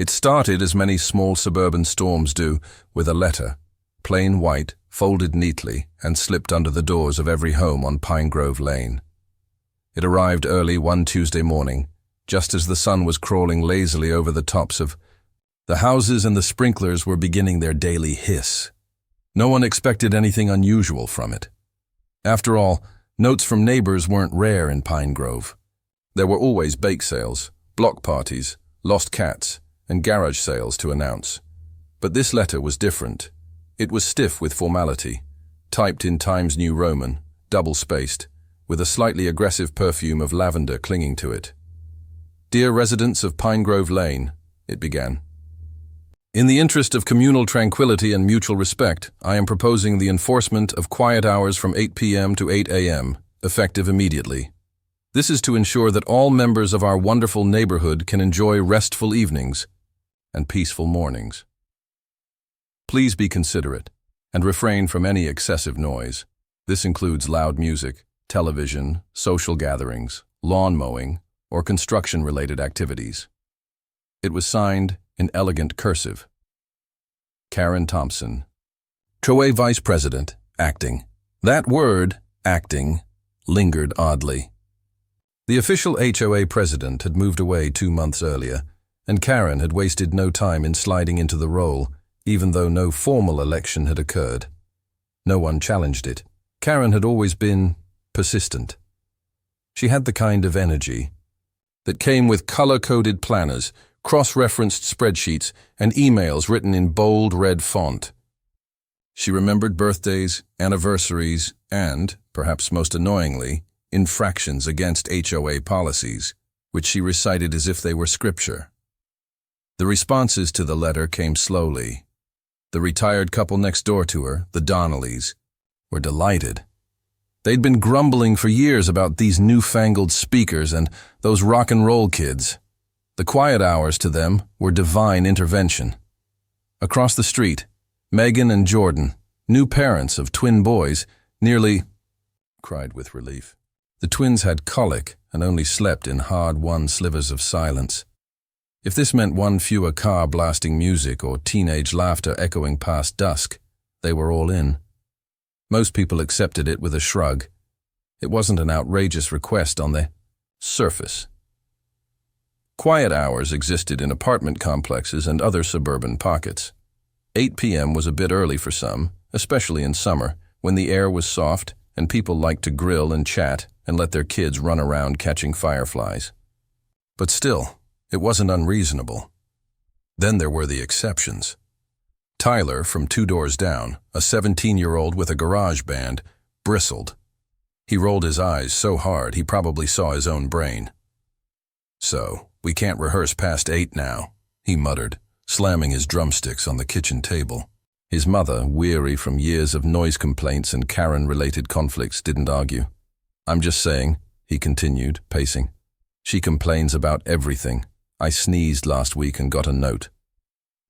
It started as many small suburban storms do, with a letter, plain white, folded neatly, and slipped under the doors of every home on Pine Grove Lane. It arrived early one Tuesday morning, just as the sun was crawling lazily over the tops of the houses and the sprinklers were beginning their daily hiss. No one expected anything unusual from it. After all, notes from neighbors weren't rare in Pine Grove. There were always bake sales, block parties, lost cats, and garage sales to announce. But this letter was different. It was stiff with formality, typed in Times New Roman, double-spaced, with a slightly aggressive perfume of lavender clinging to it. "Dear residents of Pine Grove Lane," it began. "In the interest of communal tranquility and mutual respect, I am proposing the enforcement of quiet hours from 8 p.m. to 8 a.m., effective immediately. This is to ensure that all members of our wonderful neighborhood can enjoy restful evenings and peaceful mornings. Please be considerate and refrain from any excessive noise. This includes loud music, television, social gatherings, lawn mowing, or construction-related activities." It was signed in elegant cursive. Karen Thompson, HOA Vice President, acting. That word, acting, lingered oddly. The official HOA president had moved away 2 months earlier, and Karen had wasted no time in sliding into the role, even though no formal election had occurred. No one challenged it. Karen had always been persistent. She had the kind of energy that came with color-coded planners, cross-referenced spreadsheets, and emails written in bold red font. She remembered birthdays, anniversaries, and, perhaps most annoyingly, infractions against HOA policies, which she recited as if they were scripture. The responses to the letter came slowly. The retired couple next door to her, the Donnellys, were delighted. They'd been grumbling for years about these newfangled speakers and those rock and roll kids. The quiet hours to them were divine intervention. Across the street, Megan and Jordan, new parents of twin boys, nearly cried with relief. The twins had colic and only slept in hard-won slivers of silence. If this meant one fewer car blasting music or teenage laughter echoing past dusk, they were all in. Most people accepted it with a shrug. It wasn't an outrageous request on the surface. Quiet hours existed in apartment complexes and other suburban pockets. 8 p.m. was a bit early for some, especially in summer, when the air was soft and people liked to grill and chat and let their kids run around catching fireflies. But still, it wasn't unreasonable. Then there were the exceptions. Tyler, from 2 doors down, a 17-year-old with a garage band, bristled. He rolled his eyes so hard he probably saw his own brain. "So, we can't rehearse past 8 now," he muttered, slamming his drumsticks on the kitchen table. His mother, weary from years of noise complaints and Karen-related conflicts, didn't argue. "I'm just saying," he continued, pacing. "She complains about everything. I sneezed last week and got a note.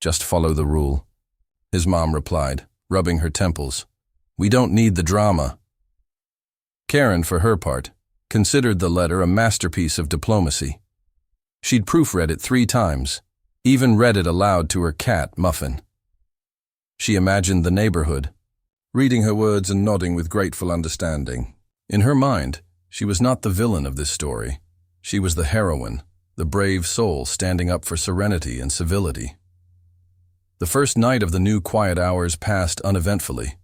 Just follow the rule." His mom replied, rubbing her temples. "We don't need the drama." Karen, for her part, considered the letter a masterpiece of diplomacy. She'd proofread it 3 times, even read it aloud to her cat, Muffin. She imagined the neighborhood, reading her words and nodding with grateful understanding. In her mind, she was not the villain of this story. She was the heroine, the brave soul standing up for serenity and civility. The first night of the new quiet hours passed uneventfully.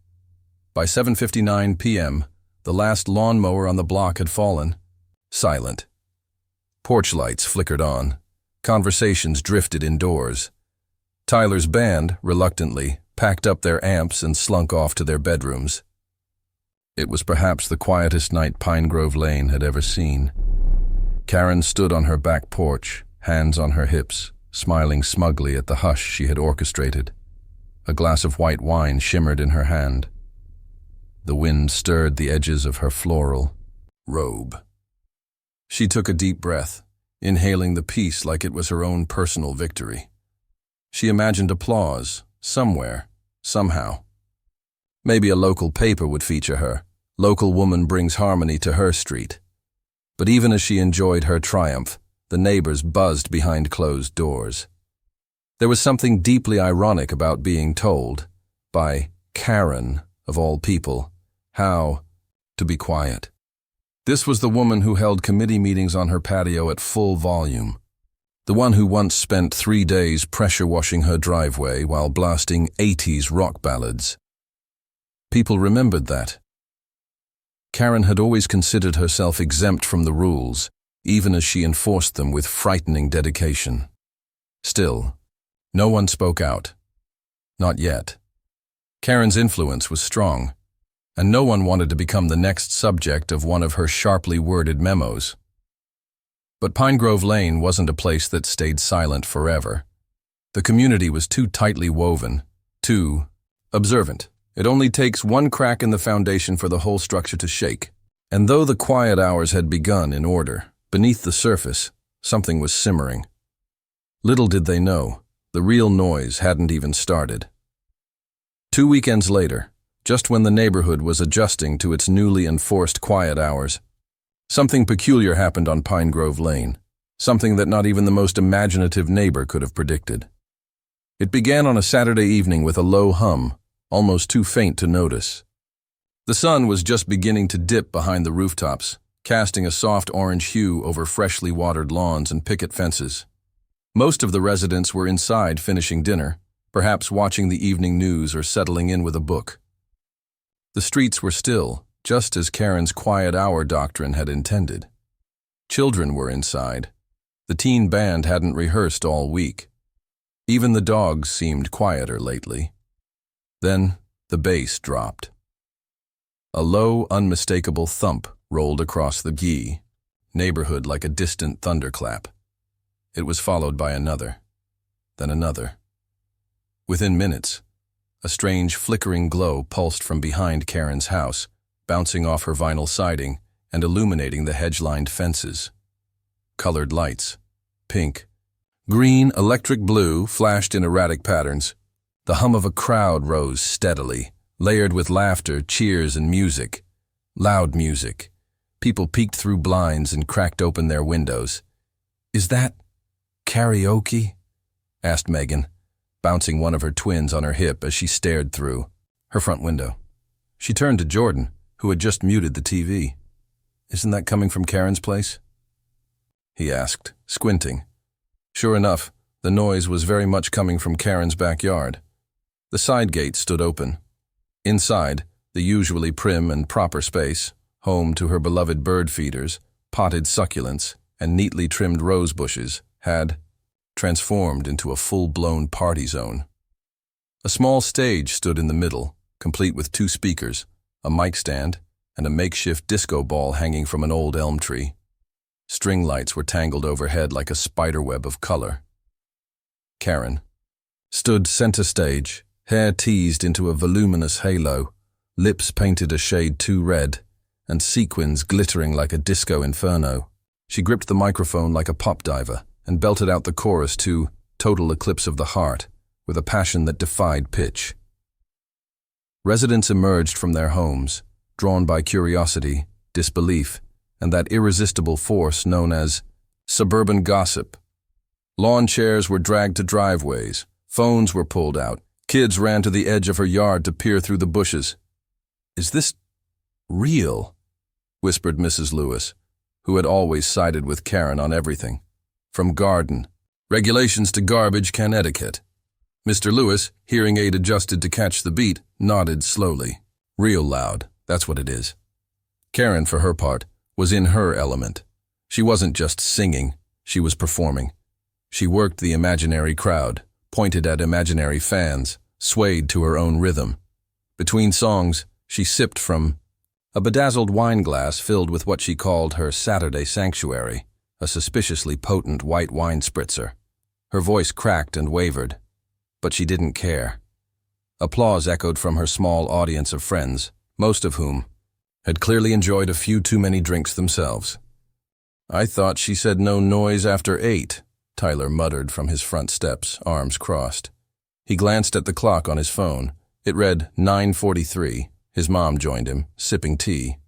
By 7:59 p.m., the last lawnmower on the block had fallen, silent. Porch lights flickered on. Conversations drifted indoors. Tyler's band, reluctantly, packed up their amps and slunk off to their bedrooms. It was perhaps the quietest night Pine Grove Lane had ever seen. Karen stood on her back porch, hands on her hips, smiling smugly at the hush she had orchestrated. A glass of white wine shimmered in her hand. The wind stirred the edges of her floral robe. She took a deep breath, inhaling the peace like it was her own personal victory. She imagined applause, somewhere, somehow. Maybe a local paper would feature her. Local woman brings harmony to her street. But even as she enjoyed her triumph, the neighbors buzzed behind closed doors. There was something deeply ironic about being told, by Karen, of all people, how to be quiet. This was the woman who held committee meetings on her patio at full volume. The one who once spent 3 days pressure washing her driveway while blasting 80s rock ballads. People remembered that. Karen had always considered herself exempt from the rules, even as she enforced them with frightening dedication. Still, no one spoke out. Not yet. Karen's influence was strong, and no one wanted to become the next subject of one of her sharply worded memos. But Pine Grove Lane wasn't a place that stayed silent forever. The community was too tightly woven, too observant. It only takes one crack in the foundation for the whole structure to shake. And though the quiet hours had begun in order, beneath the surface, something was simmering. Little did they know, the real noise hadn't even started. 2 weekends later, just when the neighborhood was adjusting to its newly enforced quiet hours, something peculiar happened on Pine Grove Lane, something that not even the most imaginative neighbor could have predicted. It began on a Saturday evening with a low hum, almost too faint to notice. The sun was just beginning to dip behind the rooftops, casting a soft orange hue over freshly watered lawns and picket fences. Most of the residents were inside finishing dinner, perhaps watching the evening news or settling in with a book. The streets were still, just as Karen's quiet hour doctrine had intended. Children were inside. The teen band hadn't rehearsed all week. Even the dogs seemed quieter lately. Then the bass dropped. A low, unmistakable thump rolled across the neighborhood like a distant thunderclap. It was followed by another, then another. Within minutes, a strange flickering glow pulsed from behind Karen's house, bouncing off her vinyl siding and illuminating the hedge-lined fences. Colored lights, pink, green, electric blue, flashed in erratic patterns. The hum of a crowd rose steadily, layered with laughter, cheers, and music. Loud music. People peeked through blinds and cracked open their windows. "Is that karaoke?" asked Megan, bouncing one of her twins on her hip as she stared through her front window. She turned to Jordan, who had just muted the TV. "Isn't that coming from Karen's place?" he asked, squinting. Sure enough, the noise was very much coming from Karen's backyard. The side gate stood open. Inside, the usually prim and proper space, home to her beloved bird feeders, potted succulents, and neatly trimmed rose bushes, had transformed into a full-blown party zone. A small stage stood in the middle, complete with 2 speakers, a mic stand, and a makeshift disco ball hanging from an old elm tree. String lights were tangled overhead like a spiderweb of color. Karen stood center stage, hair teased into a voluminous halo, lips painted a shade too red, and sequins glittering like a disco inferno. She gripped the microphone like a pop diver and belted out the chorus to "Total Eclipse of the Heart" with a passion that defied pitch. Residents emerged from their homes, drawn by curiosity, disbelief, and that irresistible force known as suburban gossip. Lawn chairs were dragged to driveways, phones were pulled out, kids ran to the edge of her yard to peer through the bushes. "Is this real?" whispered Mrs. Lewis, who had always sided with Karen on everything, from garden regulations to garbage can etiquette. Mr. Lewis, hearing aid adjusted to catch the beat, nodded slowly. "Real loud, that's what it is." Karen, for her part, was in her element. She wasn't just singing, she was performing. She worked the imaginary crowd, pointed at imaginary fans, swayed to her own rhythm. Between songs, she sipped from a bedazzled wine glass filled with what she called her Saturday sanctuary, a suspiciously potent white wine spritzer. Her voice cracked and wavered, but she didn't care. Applause echoed from her small audience of friends, most of whom had clearly enjoyed a few too many drinks themselves. "I thought she said no noise after 8, Tyler muttered from his front steps, arms crossed. He glanced at the clock on his phone. It read 9:43. His mom joined him, sipping tea.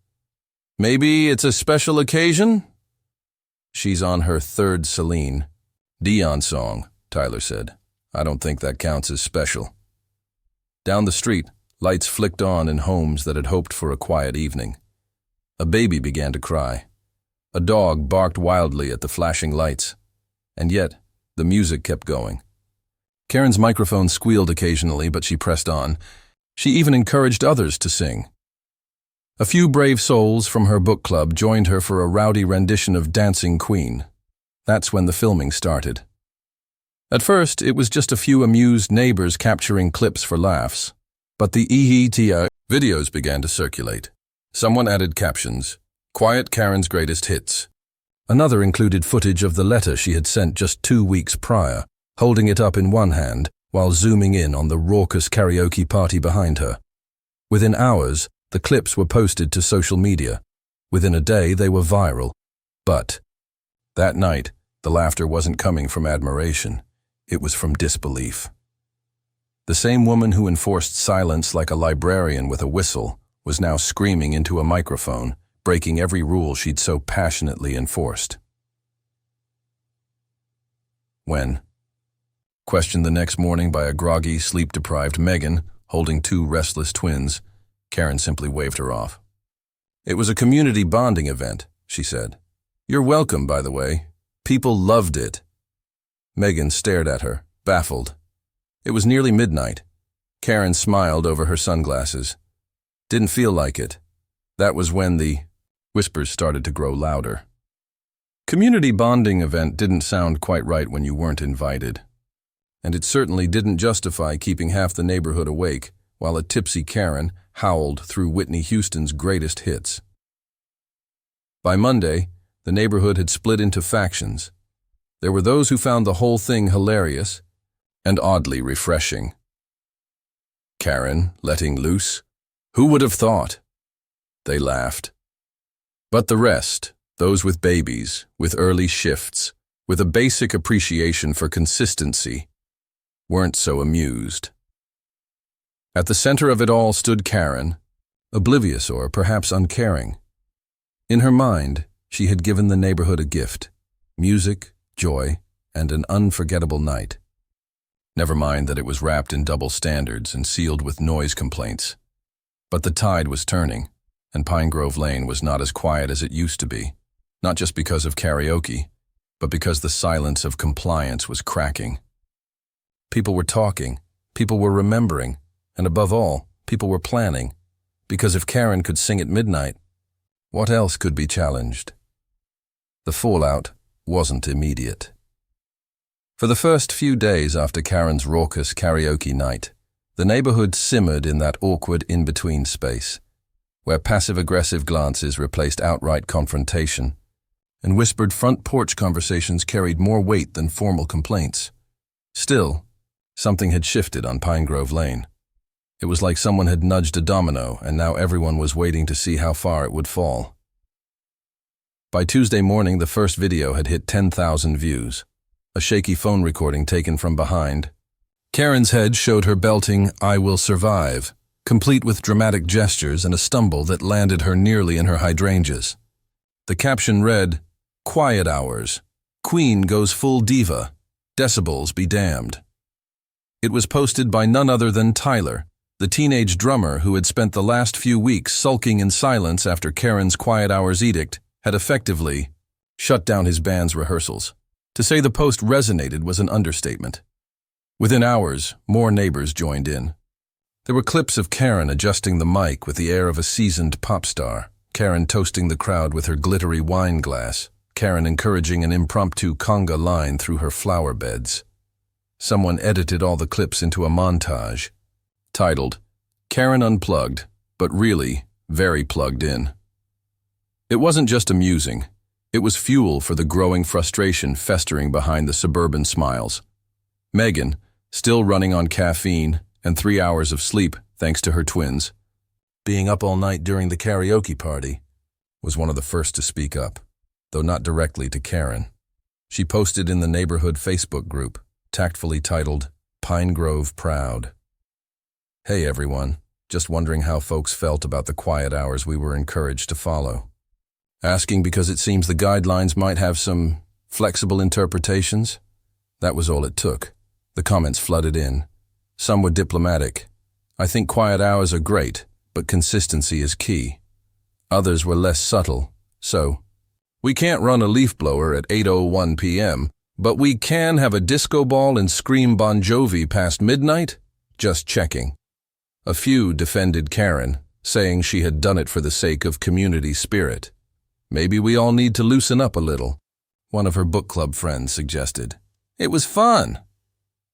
"Maybe it's a special occasion?" "She's on her 3rd Celine Dion song," Tyler said. I don't think that counts as special. Down the street, lights flicked on in homes that had hoped for a quiet evening. A baby began to cry. A dog barked wildly at the flashing lights. And yet, the music kept going. Karen's microphone squealed occasionally, but she pressed on. She even encouraged others to sing. A few brave souls from her book club joined her for a rowdy rendition of Dancing Queen. That's when the filming started. At first, it was just a few amused neighbors capturing clips for laughs. But the EETI videos began to circulate. Someone added captions, "Quiet Karen's greatest hits." Another included footage of the letter she had sent just 2 weeks prior, holding it up in one hand while zooming in on the raucous karaoke party behind her. Within hours, the clips were posted to social media. Within a day, they were viral. But that night, the laughter wasn't coming from admiration. It was from disbelief. The same woman who enforced silence like a librarian with a whistle was now screaming into a microphone, breaking every rule she'd so passionately enforced. When? Questioned the next morning by a groggy, sleep-deprived Megan, holding 2 restless twins, Karen simply waved her off. "It was a community bonding event," she said. "You're welcome, by the way. People loved it." Megan stared at her, baffled. It was nearly midnight. Karen smiled over her sunglasses. "Didn't feel like it." That was when the whispers started to grow louder. Community bonding event didn't sound quite right when you weren't invited. And it certainly didn't justify keeping half the neighborhood awake while a tipsy Karen howled through Whitney Houston's greatest hits. By Monday, the neighborhood had split into factions. There were those who found the whole thing hilarious and oddly refreshing. Karen letting loose? Who would have thought? They laughed. But the rest, those with babies, with early shifts, with a basic appreciation for consistency, weren't so amused. At the center of it all stood Karen, oblivious or perhaps uncaring. In her mind, she had given the neighborhood a gift: music, joy, and an unforgettable night. Never mind that it was wrapped in double standards and sealed with noise complaints. But the tide was turning, and Pine Grove Lane was not as quiet as it used to be, not just because of karaoke, but because the silence of compliance was cracking. People were talking, people were remembering, and above all, people were planning, because if Karen could sing at midnight, what else could be challenged? The fallout wasn't immediate. For the first few days after Karen's raucous karaoke night, the neighborhood simmered in that awkward in-between space, where passive-aggressive glances replaced outright confrontation, and whispered front porch conversations carried more weight than formal complaints. Still, something had shifted on Pine Grove Lane. It was like someone had nudged a domino, and now everyone was waiting to see how far it would fall. By Tuesday morning, the first video had hit 10,000 views, a shaky phone recording taken from behind. Karen's head showed her belting "I Will Survive," complete with dramatic gestures and a stumble that landed her nearly in her hydrangeas. The caption read, "Quiet hours. Queen goes full diva. Decibels be damned." It was posted by none other than Tyler, the teenage drummer who had spent the last few weeks sulking in silence after Karen's quiet hours edict had effectively shut down his band's rehearsals. To say the post resonated was an understatement. Within hours, more neighbors joined in. There were clips of Karen adjusting the mic with the air of a seasoned pop star, Karen toasting the crowd with her glittery wine glass, Karen encouraging an impromptu conga line through her flower beds. Someone edited all the clips into a montage, titled, "Karen Unplugged, but really very plugged in." It wasn't just amusing. It was fuel for the growing frustration festering behind the suburban smiles. Megan, still running on caffeine and 3 hours of sleep thanks to her twins, being up all night during the karaoke party, was one of the first to speak up, though not directly to Karen. She posted in the neighborhood Facebook group, tactfully titled, "Pine Grove Proud." "Hey everyone, just wondering how folks felt about the quiet hours we were encouraged to follow. Asking because it seems the guidelines might have some flexible interpretations." That was all it took. The comments flooded in. Some were diplomatic. I think quiet hours are great, but consistency is key. Others were less subtle. So, we can't run a leaf blower at 8:01 p.m., but we can have a disco ball and scream Bon Jovi past midnight? Just checking. A few defended Karen, saying she had done it for the sake of community spirit. Maybe we all need to loosen up a little, one of her book club friends suggested. It was fun.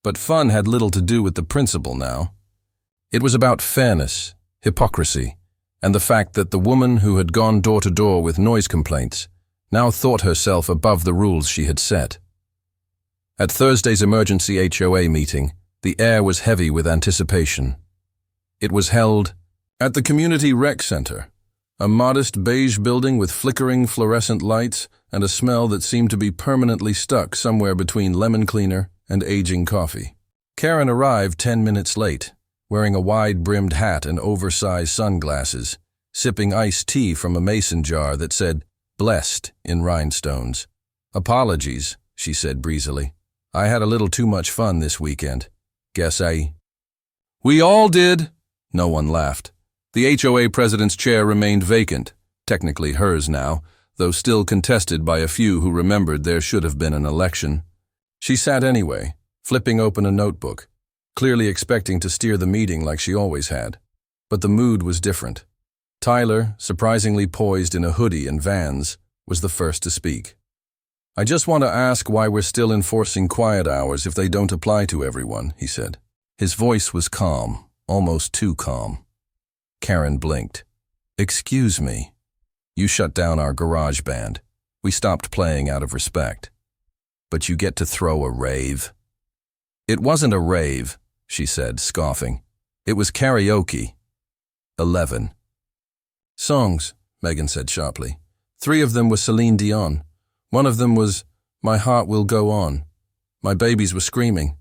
But fun had little to do with the principle now. It was about fairness, hypocrisy, and the fact that the woman who had gone door to door with noise complaints now thought herself above the rules she had set. At Thursday's emergency HOA meeting, the air was heavy with anticipation. It was held at the Community Rec Center, a modest beige building with flickering fluorescent lights and a smell that seemed to be permanently stuck somewhere between lemon cleaner and aging coffee. Karen arrived 10 minutes late, wearing a wide-brimmed hat and oversized sunglasses, sipping iced tea from a mason jar that said, "Blessed," in rhinestones. "Apologies," she said breezily. "I had a little too much fun this weekend. Guess I—" "We all did." No one laughed. The HOA president's chair remained vacant, technically hers now, though still contested by a few who remembered there should have been an election. She sat anyway, flipping open a notebook, clearly expecting to steer the meeting like she always had. But the mood was different. Tyler, surprisingly poised in a hoodie and Vans, was the first to speak. "I just want to ask why we're still enforcing quiet hours if they don't apply to everyone," he said. His voice was calm, almost too calm. Karen blinked. "Excuse me. You shut down our garage band. We stopped playing out of respect. But you get to throw a rave?" "It wasn't a rave," she said, scoffing. "It was karaoke." 11. "Songs," Megan said sharply. 3 of them were Celine Dion. One of them was My Heart Will Go On. My babies were screaming.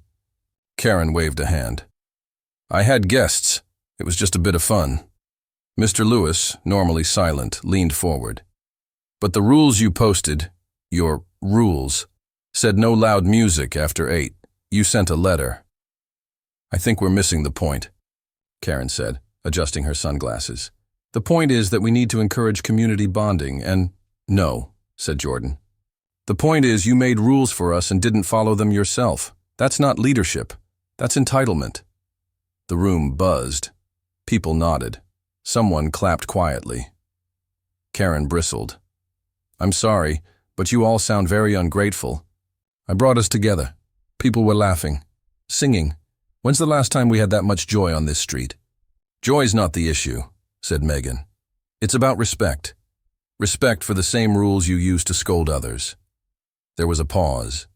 Karen waved a hand. "I had guests. It was just a bit of fun." Mr. Lewis, normally silent, leaned forward. "But the rules you posted, your rules, said no loud music after 8. You sent a letter." "I think we're missing the point," Karen said, adjusting her sunglasses. "The point is that we need to encourage community bonding and—" "No," said Jordan. "The point is you made rules for us and didn't follow them yourself. That's not leadership. That's entitlement." The room buzzed. People nodded. Someone clapped quietly. Karen bristled. "I'm sorry, but you all sound very ungrateful. I brought us together. People were laughing, singing. When's the last time we had that much joy on this street?" "Joy's not the issue," said Megan. "It's about respect. Respect for the same rules you use to scold others." There was a pause.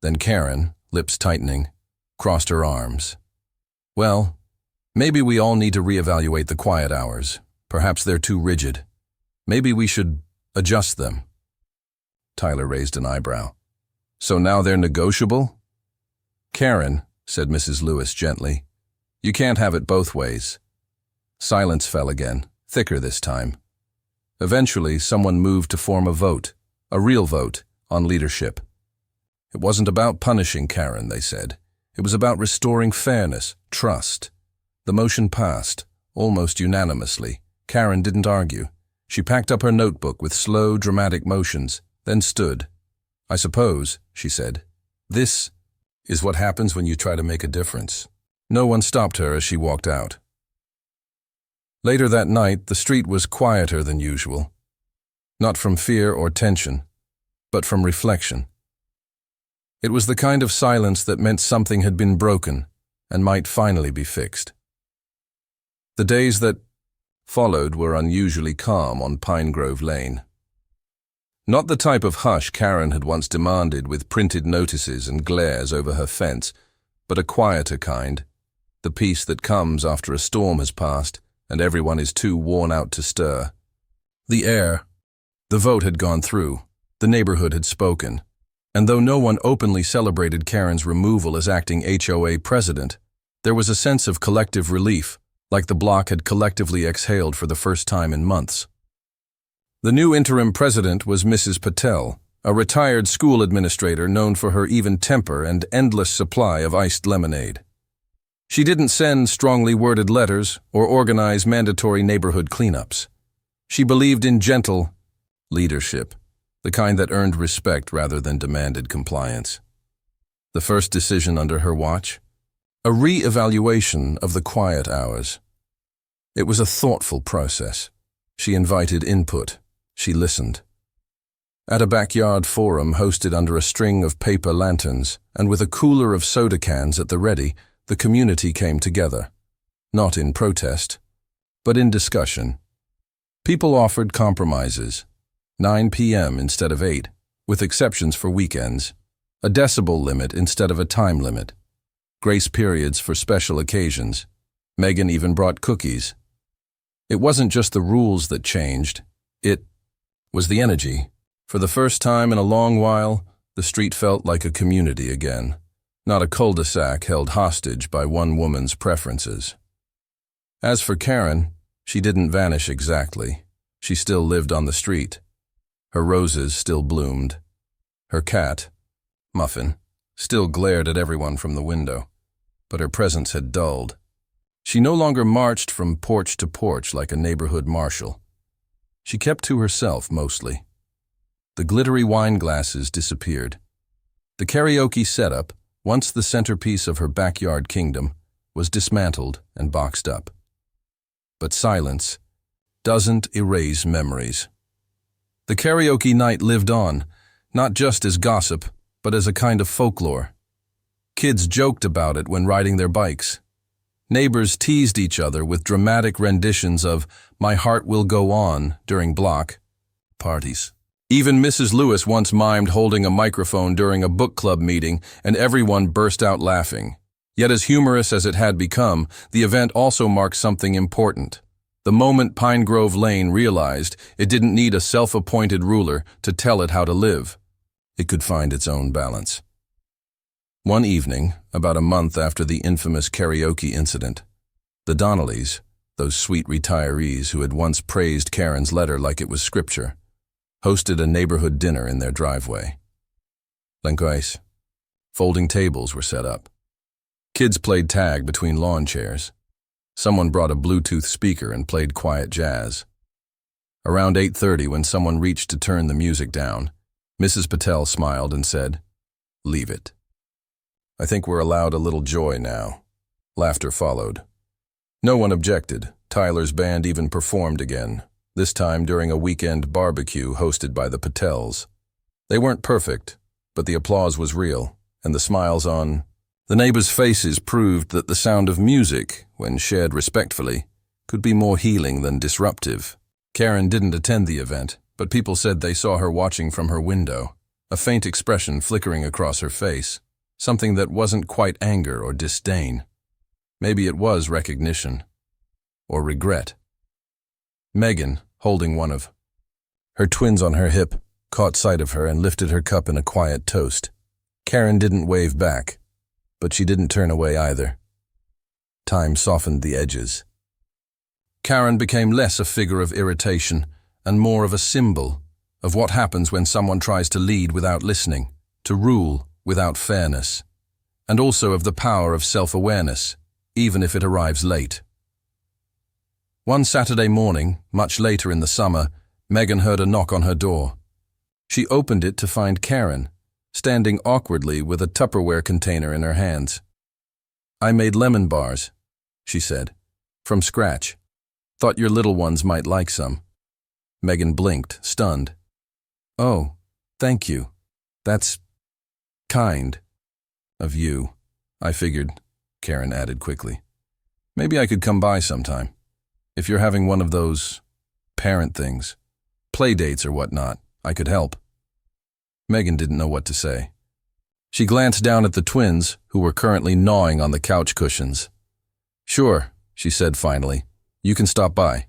Then Karen, lips tightening, crossed her arms. "Well, maybe we all need to reevaluate the quiet hours. Perhaps they're too rigid. Maybe we should adjust them." Tyler raised an eyebrow. "So now they're negotiable?" "Karen," said Mrs. Lewis gently, "you can't have it both ways." Silence fell again, thicker this time. Eventually, someone moved to form a vote, a real vote, on leadership. It wasn't about punishing Karen, they said. It was about restoring fairness, trust. The motion passed, almost unanimously. Karen didn't argue. She packed up her notebook with slow, dramatic motions, then stood. "I suppose," she said, "this is what happens when you try to make a difference." No one stopped her as she walked out. Later that night, the street was quieter than usual. Not from fear or tension, but from reflection. It was the kind of silence that meant something had been broken and might finally be fixed. The days that followed were unusually calm on Pine Grove Lane. Not the type of hush Karen had once demanded with printed notices and glares over her fence, but a quieter kind, the peace that comes after a storm has passed and everyone is too worn out to stir. The vote had gone through, the neighborhood had spoken, and though no one openly celebrated Karen's removal as acting HOA president, there was a sense of collective relief, like the block had collectively exhaled for the first time in months. The new interim president was Mrs. Patel, a retired school administrator known for her even temper and endless supply of iced lemonade. She didn't send strongly worded letters or organize mandatory neighborhood cleanups. She believed in gentle leadership, the kind that earned respect rather than demanded compliance. The first decision under her watch? A re-evaluation of the quiet hours. It was a thoughtful process. She invited input. She listened. At a backyard forum hosted under a string of paper lanterns and with a cooler of soda cans at the ready, the community came together. Not in protest, but in discussion. People offered compromises. 9 p.m. instead of 8, with exceptions for weekends. A decibel limit instead of a time limit. Grace periods for special occasions. Megan even brought cookies. It wasn't just the rules that changed. It was the energy. For the first time in a long while, the street felt like a community again, not a cul-de-sac held hostage by one woman's preferences. As for Karen, she didn't vanish exactly. She still lived on the street. Her roses still bloomed. Her cat, Muffin, still glared at everyone from the window, but her presence had dulled. She no longer marched from porch to porch like a neighborhood marshal. She kept to herself mostly. The glittery wine glasses disappeared. The karaoke setup, once the centerpiece of her backyard kingdom, was dismantled and boxed up. But silence doesn't erase memories. The karaoke night lived on, not just as gossip, but as a kind of folklore. Kids joked about it when riding their bikes. Neighbors teased each other with dramatic renditions of "My Heart Will Go On" during block parties. Even Mrs. Lewis once mimed holding a microphone during a book club meeting, and everyone burst out laughing. Yet as humorous as it had become, the event also marked something important. The moment Pine Grove Lane realized it didn't need a self-appointed ruler to tell it how to live. It could find its own balance. One evening, about a month after the infamous karaoke incident, the Donnellys, those sweet retirees who had once praised Karen's letter like it was scripture, hosted a neighborhood dinner in their driveway. Likewise, folding tables were set up. Kids played tag between lawn chairs. Someone brought a Bluetooth speaker and played quiet jazz. Around 8:30, when someone reached to turn the music down, Mrs. Patel smiled and said, "Leave it. I think we're allowed a little joy now." Laughter followed. No one objected. Tyler's band even performed again, this time during a weekend barbecue hosted by the Patels. They weren't perfect, but the applause was real, and the smiles on the neighbors' faces proved that the sound of music, when shared respectfully, could be more healing than disruptive. Karen didn't attend the event, but people said they saw her watching from her window, a faint expression flickering across her face, something that wasn't quite anger or disdain. Maybe it was recognition, or regret. Megan, holding one of her twins on her hip, caught sight of her and lifted her cup in a quiet toast. Karen didn't wave back, but she didn't turn away either. Time softened the edges. Karen became less a figure of irritation and more of a symbol of what happens when someone tries to lead without listening, to rule without fairness, and also of the power of self-awareness, even if it arrives late. One Saturday morning, much later in the summer, Megan heard a knock on her door. She opened it to find Karen, standing awkwardly with a Tupperware container in her hands. "I made lemon bars," she said, "from scratch. Thought your little ones might like some." Megan blinked, stunned. "Oh, thank you. That's kind of you, I figured," Karen added quickly. "Maybe I could come by sometime. If you're having one of those parent things, play dates or whatnot, I could help." Megan didn't know what to say. She glanced down at the twins, who were currently gnawing on the couch cushions. "Sure," she said finally. "You can stop by."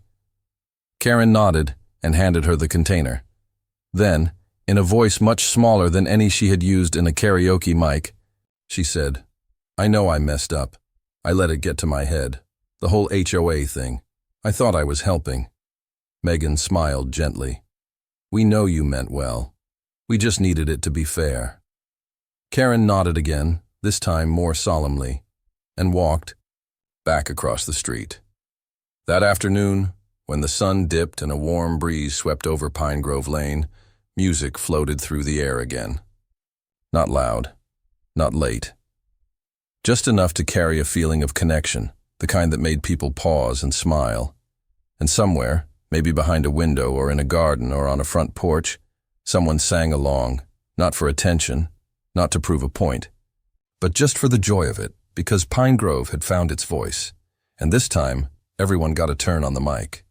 Karen nodded and handed her the container. Then, in a voice much smaller than any she had used in a karaoke mic, she said, "I know I messed up. I let it get to my head. The whole HOA thing. I thought I was helping." Megan smiled gently. "We know you meant well. We just needed it to be fair. Karen nodded again, this time more solemnly, and walked back across the street. That afternoon, when the sun dipped and a warm breeze swept over Pine Grove Lane, music floated through the air again. Not loud, not late. Just enough to carry a feeling of connection, the kind that made people pause and smile. And somewhere, maybe behind a window or in a garden or on a front porch, someone sang along, not for attention, not to prove a point, but just for the joy of it, because Pine Grove had found its voice. And this time, everyone got a turn on the mic.